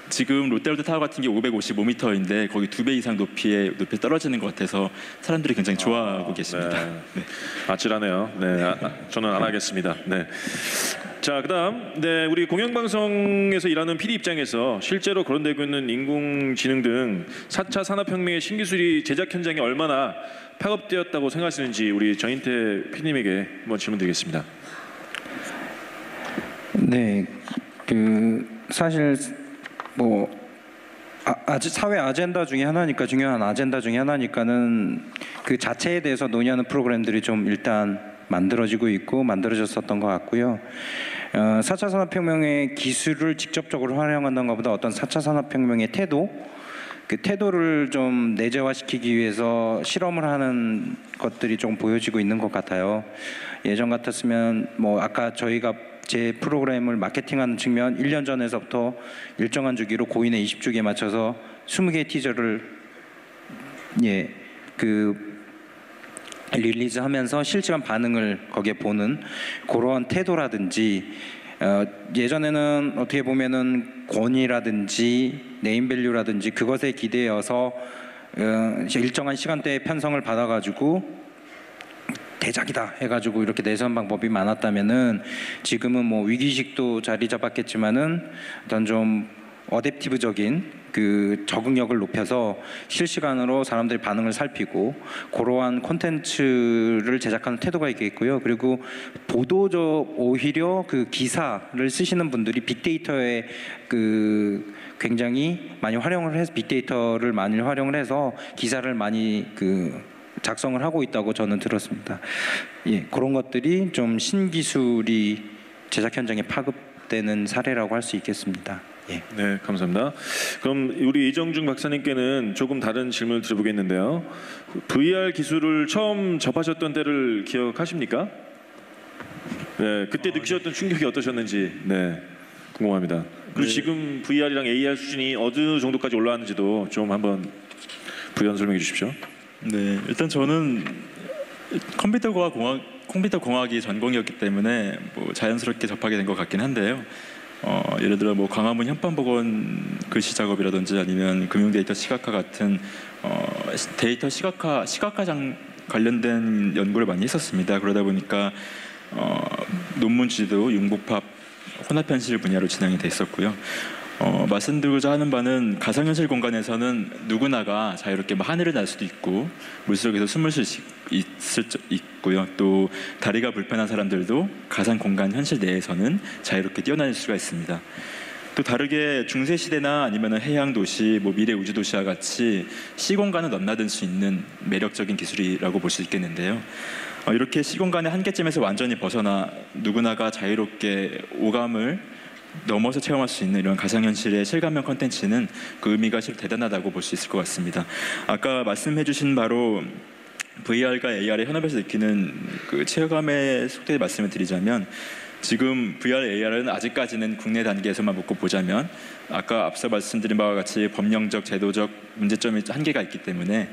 지금 롯데월드 타워 같은 게 555m인데 거기 2배 이상 높이에 떨어지는 것 같아서 사람들이 굉장히 좋아하고 계십니다. 네. 네. 아찔하네요. 네, 저는 안 하겠습니다. 네. 자, 그다음 네, 우리 공영방송에서 일하는 PD 입장에서 실제로 거론되고 있는 인공지능 등 4차 산업혁명의 신기술이 제작 현장에 얼마나 파급되었다고 생각하시는지 우리 전인태 PD님에게 한번 질문드리겠습니다. 네, 그 사실 뭐 사회 아젠다 중에 하나니까 중요한 아젠다 중에 하나니까는 그 자체에 대해서 논의하는 프로그램들이 좀 일단 만들어지고 있고 만들어졌었던 것 같고요. 4차 산업혁명의 기술을 직접적으로 활용한다는 것보다 어떤 4차 산업혁명의 태도, 그 태도를 좀 내재화시키기 위해서 실험을 하는 것들이 좀 보여지고 있는 것 같아요. 예전 같았으면 뭐 아까 저희가 제 프로그램을 마케팅하는 측면 1년 전에서부터 일정한 주기로 고인의 20주기에 맞춰서 20개의 티저를 릴리즈하면서 실시간 반응을 거기에 보는 그러한 태도라든지 예전에는 어떻게 보면은 권위라든지 네임밸류라든지 그것에 기대어서 일정한 시간대에 편성을 받아가지고 대작이다 해가지고 이렇게 내세운 방법이 많았다면은 지금은 뭐 위기의식도 자리 잡았겠지만은 어떤 좀 어댑티브적인 그 적응력을 높여서 실시간으로 사람들의 반응을 살피고 그러한 콘텐츠를 제작하는 태도가 있겠고요. 그리고 보도적 오히려 그 기사를 쓰시는 분들이 빅데이터에 그 굉장히 많이 활용을 해서 빅데이터를 많이 활용을 해서 기사를 많이 그 작성을 하고 있다고 저는 들었습니다. 예, 그런 것들이 좀 신기술이 제작 현장에 파급되는 사례라고 할 수 있겠습니다. 예. 네, 감사합니다. 그럼 우리 이정중 박사님께는 조금 다른 질문을 드려보겠는데요. VR 기술을 처음 접하셨던 때를 기억하십니까? 네, 그때 느끼셨던 충격이 어떠셨는지 네, 궁금합니다. 그리고 지금 VR이랑 AR 수준이 어느 정도까지 올라왔는지도 좀 한번 부연 설명해 주십시오. 네, 일단 저는 컴퓨터 공학이 전공이었기 때문에 뭐 자연스럽게 접하게 된 것 같긴 한데요. 예를 들어 뭐 광화문 현판복원 글씨 작업이라든지 아니면 금융 데이터 시각화 같은 데이터 시각화 관련된 연구를 많이 했었습니다. 그러다 보니까 논문 주제도 융복합 혼합현실 분야로 진행이 돼 있었고요. 말씀드리고자 하는 바는 가상현실 공간에서는 누구나가 자유롭게 뭐 하늘을 날 수도 있고 물속에서 숨을 수 있고요. 또 다리가 불편한 사람들도 가상 공간 현실 내에서는 자유롭게 뛰어다닐 수가 있습니다. 또 다르게 중세 시대나 아니면 해양 도시, 뭐 미래 우주 도시와 같이 시공간을 넘나들 수 있는 매력적인 기술이라고 볼 수 있겠는데요. 이렇게 시공간의 한계점에서 완전히 벗어나 누구나가 자유롭게 오감을 넘어서 체험할 수 있는 이런 가상현실의 실감형 콘텐츠는 그 의미가 실 대단하다고 볼 수 있을 것 같습니다. 아까 말씀해주신 바로 VR과 AR의 현업에서 느끼는 그 체감의 속도에 말씀을 드리자면 지금 VR, AR은 아직까지는 국내 단계에서만 놓고 보자면 아까 앞서 말씀드린 바와 같이 법령적, 제도적 문제점이 한계가 있기 때문에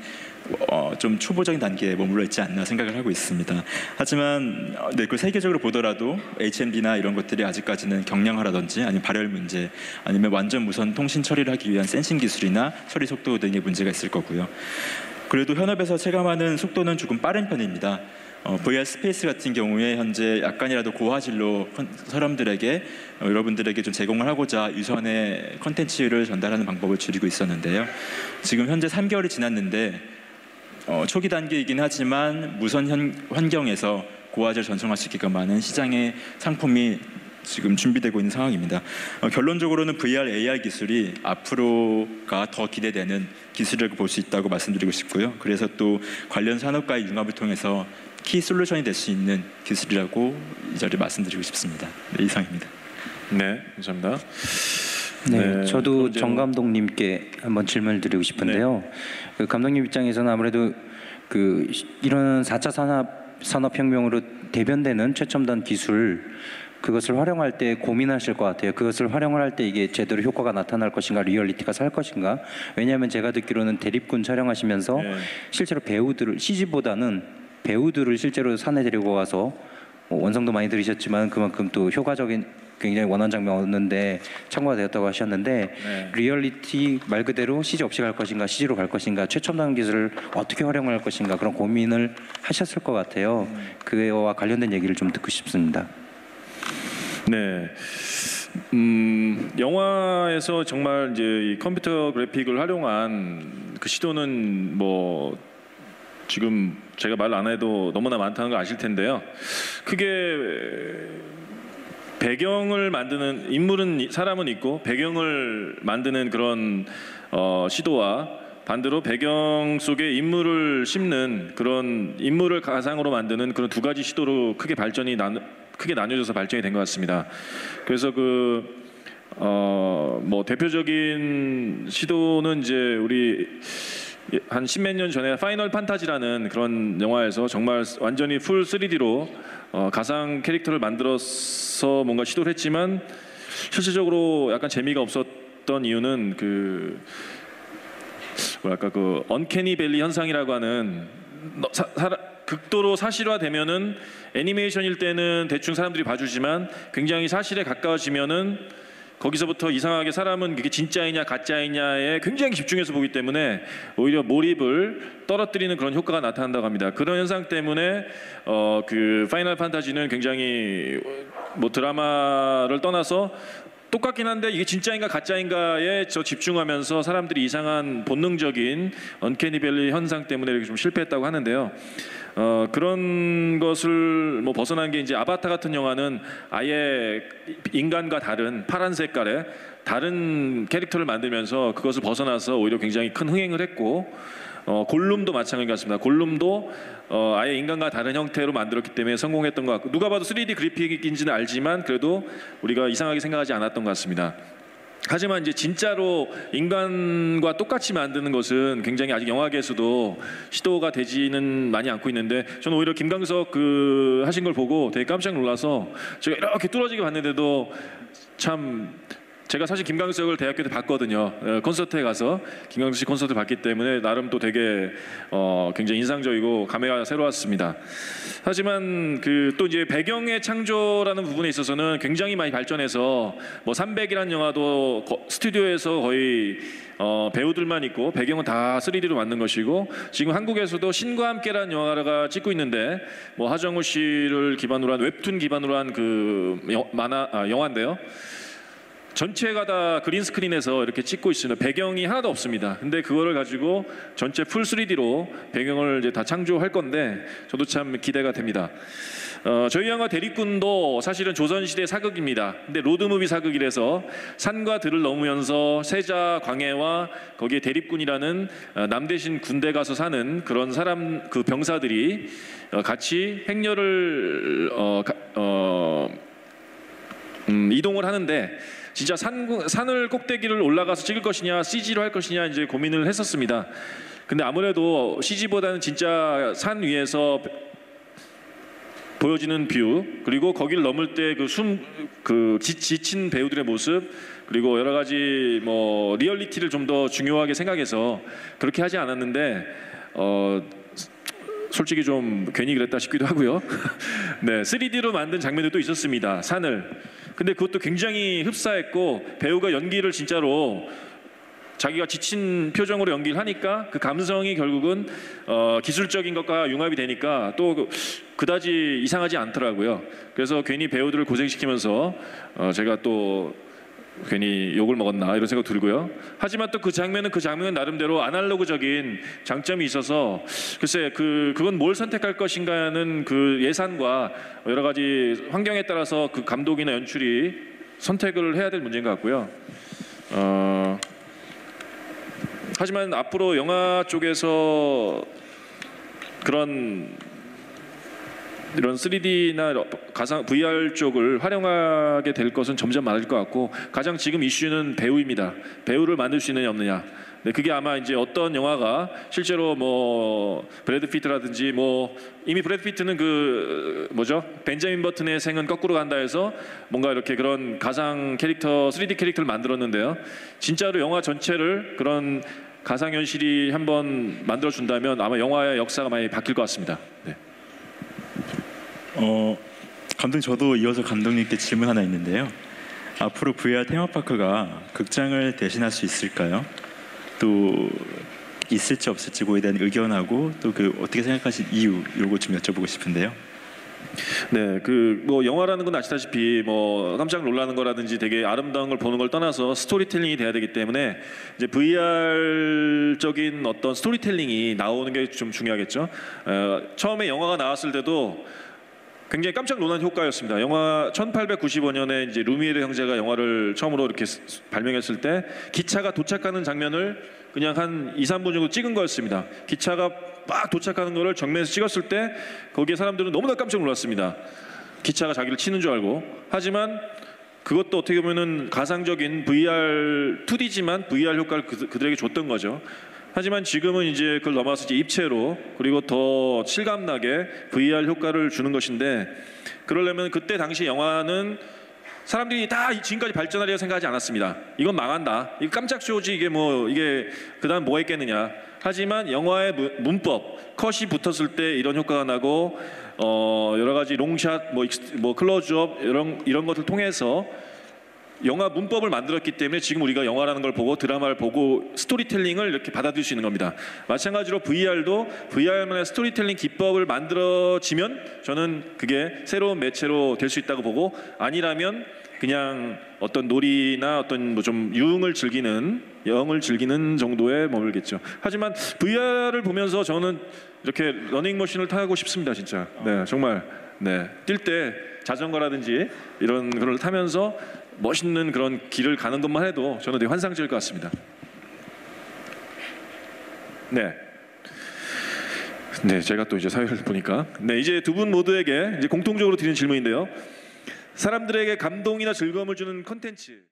좀 초보적인 단계에 머물러 있지 않나 생각을 하고 있습니다. 하지만 그 세계적으로 보더라도 HMD나 이런 것들이 아직까지는 경량화라든지 아니면 발열 문제 아니면 완전 무선 통신 처리를 하기 위한 센싱 기술이나 처리 속도 등의 문제가 있을 거고요. 그래도 현업에서 체감하는 속도는 조금 빠른 편입니다. VR 스페이스 같은 경우에 현재 약간이라도 고화질로 사람들에게 여러분들에게 좀 제공을 하고자 유선의 컨텐츠를 전달하는 방법을 줄이고 있었는데요. 지금 현재 3개월이 지났는데 초기 단계이긴 하지만 무선 환경에서 고화질 전송할 수 있게끔 많은 시장의 상품이 지금 준비되고 있는 상황입니다. 결론적으로는 VR, AR 기술이 앞으로가 더 기대되는 기술이라고 볼 수 있다고 말씀드리고 싶고요. 그래서 또 관련 산업과의 융합을 통해서 키 솔루션이 될 수 있는 기술이라고 이 자리에 말씀드리고 싶습니다. 네, 이상입니다. 네, 감사합니다. 네, 저도 이제 정 감독님께 한번 질문을 드리고 싶은데요. 그 감독님 입장에서는 아무래도 그 이런 4차 산업혁명으로 대변되는 최첨단 기술 그것을 활용할 때 고민하실 것 같아요. 그것을 활용을 할 때 이게 제대로 효과가 나타날 것인가, 리얼리티가 살 것인가. 왜냐하면 제가 듣기로는 대립군 촬영하시면서 실제로 배우들을 CG보다는 배우들을 실제로 산에 데리고 가서 원성도 많이 들이셨지만 그만큼 또 효과적인 굉장히 원하는 장면 얻는데 참고가 되었다고 하셨는데 리얼리티 말 그대로 CG 없이 갈 것인가 CG로 갈 것인가 최첨단 기술을 어떻게 활용할 것인가 그런 고민을 하셨을 것 같아요. 그와 관련된 얘기를 좀 듣고 싶습니다. 네. 영화에서 정말 이제 이 컴퓨터 그래픽을 활용한 그 시도는 뭐 지금 제가 말 안 해도 너무나 많다는 거 아실 텐데요. 크게 배경을 만드는 인물은 사람은 있고 배경을 만드는 그런 시도와 반대로 배경 속에 인물을 심는 그런 인물을 가상으로 만드는 그런 두 가지 시도로 크게 나뉘어져서 발전이 된 것 같습니다. 그래서 뭐 대표적인 시도는 이제 우리 한 십몇 년 전에 파이널 판타지라는 그런 영화에서 정말 완전히 풀 3D로 가상 캐릭터를 만들어서 뭔가 시도를 했지만 실질적으로 약간 재미가 없었던 이유는 뭐랄까 언캐니 밸리 현상이라고 하는 극도로 사실화되면은 애니메이션일 때는 대충 사람들이 봐주지만 굉장히 사실에 가까워지면은 거기서부터 이상하게 사람은 그게 진짜이냐 가짜이냐에 굉장히 집중해서 보기 때문에 오히려 몰입을 떨어뜨리는 그런 효과가 나타난다고 합니다. 그런 현상 때문에 파이널 판타지는 굉장히 뭐 드라마를 떠나서 똑같긴 한데 이게 진짜인가 가짜인가에 집중하면서 사람들이 이상한 본능적인 언캐니 밸리 현상 때문에 이렇게 좀 실패했다고 하는데요. 그런 것을 뭐 벗어난 게 이제 아바타 같은 영화는 아예 인간과 다른 파란 색깔의 다른 캐릭터를 만들면서 그것을 벗어나서 오히려 굉장히 큰 흥행을 했고 골룸도 마찬가지 같습니다. 골룸도 아예 인간과 다른 형태로 만들었기 때문에 성공했던 것 같고 누가 봐도 3D 그래픽인지는 알지만 그래도 우리가 이상하게 생각하지 않았던 것 같습니다. 하지만 이제 진짜로 인간과 똑같이 만드는 것은 굉장히 아직 영화계에서도 시도가 되지는 많이 않고 있는데 저는 오히려 김광석 하신 걸 보고 되게 깜짝 놀라서 제가 이렇게 뚫어지게 봤는데도 참 제가 사실 김광석을 대학교 때 봤거든요. 콘서트에 가서 김광석 씨 콘서트 봤기 때문에 나름 또 되게 굉장히 인상적이고 감회가 새로웠습니다. 하지만 또 이제 배경의 창조라는 부분에 있어서는 굉장히 많이 발전해서 뭐 300이라는 영화도 스튜디오에서 거의 배우들만 있고 배경은 다 3D로 만든 것이고 지금 한국에서도 신과 함께라는 영화가 찍고 있는데 뭐 하정우 씨를 기반으로 한 웹툰 기반으로 한 영화인데요. 전체가 다 그린 스크린에서 이렇게 찍고 있습니다. 배경이 하나도 없습니다. 근데 그거를 가지고 전체 풀 3D로 배경을 이제 다 창조할 건데 저도 참 기대가 됩니다. 저희 영화 대립군도 사실은 조선시대 사극입니다. 근데 로드무비 사극이라서 산과 들을 넘으면서 세자 광해와 거기에 대립군이라는 남대신 군대 가서 사는 그런 사람 병사들이 같이 행렬을 이동을 하는데 진짜 산을 꼭대기를 올라가서 찍을 것이냐 CG로 할 것이냐 이제 고민을 했었습니다. 근데 아무래도 CG보다는 진짜 산 위에서 보여지는 뷰 그리고 거기를 넘을 때 지친 배우들의 모습 그리고 여러 가지 뭐 리얼리티를 좀 더 중요하게 생각해서 그렇게 하지 않았는데 솔직히 좀 괜히 그랬다 싶기도 하고요. 네, 3D로 만든 장면들도 있었습니다. 산을. 근데 그것도 굉장히 흡사했고 배우가 연기를 진짜로 자기가 지친 표정으로 연기를 하니까 그 감성이 결국은 기술적인 것과 융합이 되니까 또 그다지 이상하지 않더라고요. 그래서 괜히 배우들을 고생시키면서 제가 또 괜히 욕을 먹었나 이런 생각 들고요. 하지만 또 그 장면은 나름대로 아날로그적인 장점이 있어서 글쎄 그건 뭘 선택할 것인가는 그 예산과 여러 가지 환경에 따라서 그 감독이나 연출이 선택을 해야 될 문제인 것 같고요. 하지만 앞으로 영화 쪽에서 이런 3D나 가상 VR 쪽을 활용하게 될 것은 점점 많아질 것 같고, 가장 지금 이슈는 배우입니다. 배우를 만들 수 있느냐 없느냐. 네, 그게 아마 이제 어떤 영화가 실제로 뭐 브래드 피트라든지 뭐 이미 브래드 피트는 그 뭐죠? 벤자민 버튼의 생은 거꾸로 간다 해서 뭔가 이렇게 그런 가상 캐릭터 3D 캐릭터를 만들었는데요. 진짜로 영화 전체를 그런 가상현실이 한번 만들어 준다면 아마 영화의 역사가 많이 바뀔 것 같습니다. 네. 감독님, 저도 이어서 감독님께 질문 하나 있는데요. 앞으로 VR 테마파크가 극장을 대신할 수 있을까요? 또 있을지 없을지 그에 대한 의견하고 또 그 어떻게 생각하신 이유 이런 거 좀 여쭤보고 싶은데요. 네, 그 뭐 영화라는 건 아시다시피 뭐 깜짝 놀라는 거라든지 되게 아름다운 걸 보는 걸 떠나서 스토리텔링이 돼야 되기 때문에 이제 VR적인 어떤 스토리텔링이 나오는 게 좀 중요하겠죠. 처음에 영화가 나왔을 때도 굉장히 깜짝 놀란 효과였습니다. 영화 1895년에 이제 루미에르 형제가 영화를 처음으로 이렇게 발명했을 때 기차가 도착하는 장면을 그냥 한 2, 3분 정도 찍은 거였습니다. 기차가 막 도착하는 거를 정면에서 찍었을 때 거기에 사람들은 너무나 깜짝 놀랐습니다. 기차가 자기를 치는 줄 알고. 하지만 그것도 어떻게 보면은 가상적인 VR 2D지만 VR 효과를 그들에게 줬던 거죠. 하지만 지금은 이제 그걸 넘어서 이제 입체로 그리고 더 실감나게 VR 효과를 주는 것인데, 그러려면 그때 당시 영화는 사람들이 다 지금까지 발전하리라 생각하지 않았습니다. 이건 망한다. 이거 깜짝 쇼지 이게 뭐 이게 그다음 뭐가 있겠느냐. 하지만 영화의 문법, 컷이 붙었을 때 이런 효과가 나고 여러 가지 롱샷, 뭐 클로즈업 이런 것을 통해서 영화 문법을 만들었기 때문에 지금 우리가 영화라는 걸 보고 드라마를 보고 스토리텔링을 이렇게 받아들일 수 있는 겁니다. 마찬가지로 VR도 VR만의 스토리텔링 기법을 만들어지면 저는 그게 새로운 매체로 될 수 있다고 보고, 아니라면 그냥 어떤 놀이나 어떤 뭐 좀 영을 즐기는 정도에 머물겠죠. 하지만 VR을 보면서 저는 이렇게 러닝머신을 타고 싶습니다, 진짜. 네, 정말. 네, 뛸 때 자전거라든지 이런 걸 타면서 멋있는 그런 길을 가는 것만 해도 저는 되게 환상적일 것 같습니다. 네. 네, 제가 또 이제 사회를 보니까 이제 두 분 모두에게 이제 공통적으로 드리는 질문인데요. 사람들에게 감동이나 즐거움을 주는 콘텐츠.